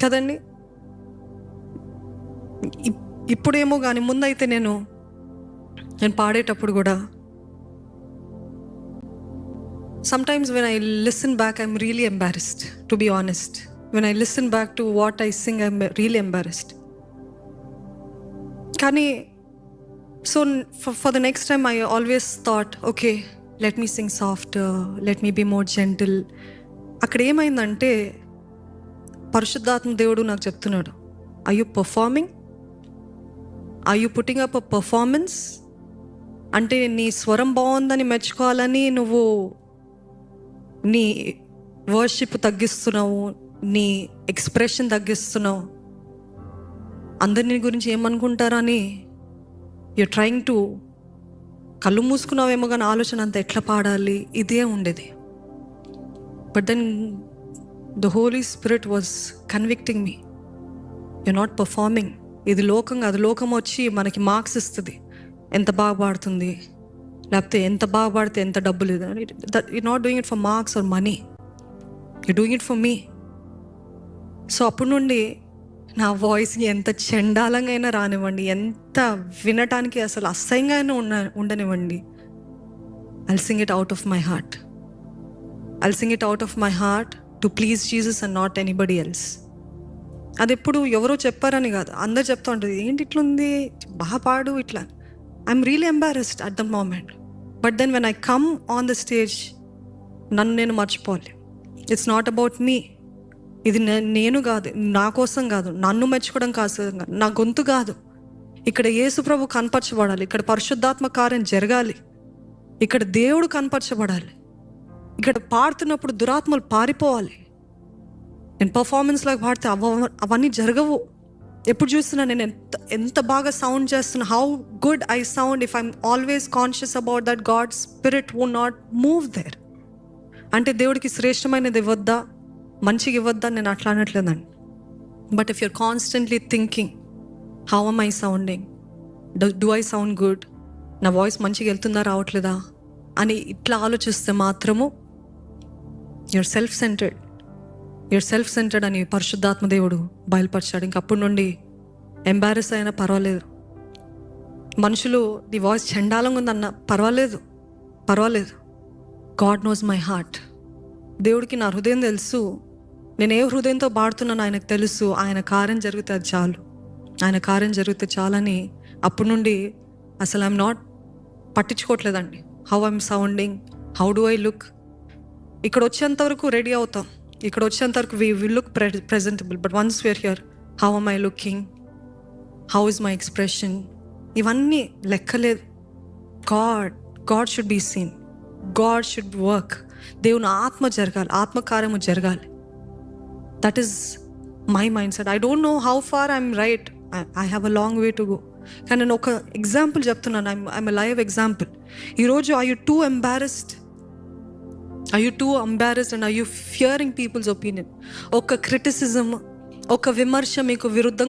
కదండి. ఇప్పుడేమో కానీ ముందైతే నేను పాడేటప్పుడు కూడా sometimes when I listen back I'm really embarrassed, to be honest. When I listen back to what I sing I'm really embarrassed. కానీ so for the next time I always thought, okay, let me sing softer, let me be more gentle. అక్కడ ఏమైందంటే పరిశుద్ధాత్మ దేవుడు నాకు చెప్తున్నాడు, are you performing? Are you putting up a performance? అంటే నీ స్వరం బాగుందని మెచ్చుకోవాలని నువ్వు నీ వర్షిప్ తగ్గిస్తున్నావు, నీ ఎక్స్ప్రెషన్ తగ్గిస్తున్నావు, అందరిని గురించి ఏమనుకుంటారని యు ట్రైంగ్ టు, కళ్ళు మూసుకున్నావేమో కానీ ఆలోచన అంతా ఎట్లా పాడాలి ఇదే ఉండేది. But then the Holy Spirit was convicting me, you not performing. ఇది లోకం కాదు, లోకం వచ్చి మనకి మార్క్స్ ఇస్తుంది, ఎంత బాగా పాడుతుంది, లేకపోతే ఎంత బాగా పాడితే ఎంత డబ్బులు. You not doing it for marks or money, you doing it for me. So అప్పటి నుండి నా వాయిస్ ఎంత చండాలంగా అయినా రానివ్వండి, ఎంత వినటానికి అసలు అసహ్యంగా అయినా ఉండనివ్వండి, I'll sing it out of my heart. I'll sing it out of my heart to please Jesus and not anybody else. అది ఎప్పుడు ఎవరో చెప్పారని కాదు, అందరు చెప్తా ఉంటుంది, ఏంటి ఇట్లుంది, బాగా పాడు ఇట్లా. I'm really embarrassed at the moment. But then when I come on the stage నన్ను నేను మర్చిపోవాలి. It's not about me. ఇది నేను కాదు, నా కోసం కాదు, నన్ను మెచ్చుకోవడం కాదు, నా గొంతు కాదు. ఇక్కడ యేసు ప్రభు కనపరచబడాలి, ఇక్కడ పరిశుద్ధాత్మ కార్యం జరగాలి, ఇక్కడ దేవుడు కనపరచబడాలి. ఇక్కడ పాడుతున్నప్పుడు దురాత్మలు పారిపోవాలి. నేను పర్ఫార్మెన్స్ లాగా పాడితే అవన్నీ జరగవు. ఎప్పుడు చూస్తున్నా నేను ఎంత బాగా సౌండ్ చేస్తున్నా, how good I sound if I'm always conscious about that God spirit would not move there. అంటే దేవుడికి శ్రేష్టమైనది ఇవ్వద్దా, మంచిగా ఇవ్వద్దా, నేను అట్లా అనట్లేదండి. But if you're constantly thinking how am I sounding, do I sound good, నా వాయిస్ మంచిగా వెళ్తుందా రావట్లేదా అని ఇట్లా ఆలోచిస్తే మాత్రము యూర్ సెల్ఫ్ సెంటర్డ్ అని పరిశుద్ధాత్మ దేవుడు బయలుపరిచాడు. ఇంకప్పటి నుండి ఎంబారెస్ అయినా పర్వాలేదు, మనుషులు నీ వాయిస్ చండాలంగా ఉందన్న పర్వాలేదు, గాడ్ నోస్ మై హార్ట్. దేవుడికి నా హృదయం తెలుసు, నేను ఏ హృదయంతో పాడుతున్నాను ఆయనకు తెలుసు. ఆయన కార్యం జరిగితే అది చాలు, ఆయన కార్యం జరిగితే చాలని అప్పటి నుండి అసలు ఐఎమ్ నాట్ పట్టించుకోవట్లేదండి. How I'm sounding, how do I look. ఇక్కడ వచ్చేంత వరకు రెడీ అవుతాం, ఇక్కడ వచ్చేంత వరకు we look presentable. But once we're here, how am I looking, how is my expression, ఇవన్నీ లెక్కలేదు. God should be seen, God should work. దేవుని ఆత్మ జరగాలి, ఆత్మకార్యము జరగాలి. That is my mindset. I don't know how far I'm right, I have a long way to go. కానీ నేను ఒక ఎగ్జాంపుల్ చెప్తున్నాను, ఐఎమ్ ఎ లైవ్ ఎగ్జాంపుల్. ఈరోజు are you too embarrassed? Are you too embarrassed and are you fearing people's opinion? ఒక criticism, ఒక విమర్శ మీకు విరుద్ధంగా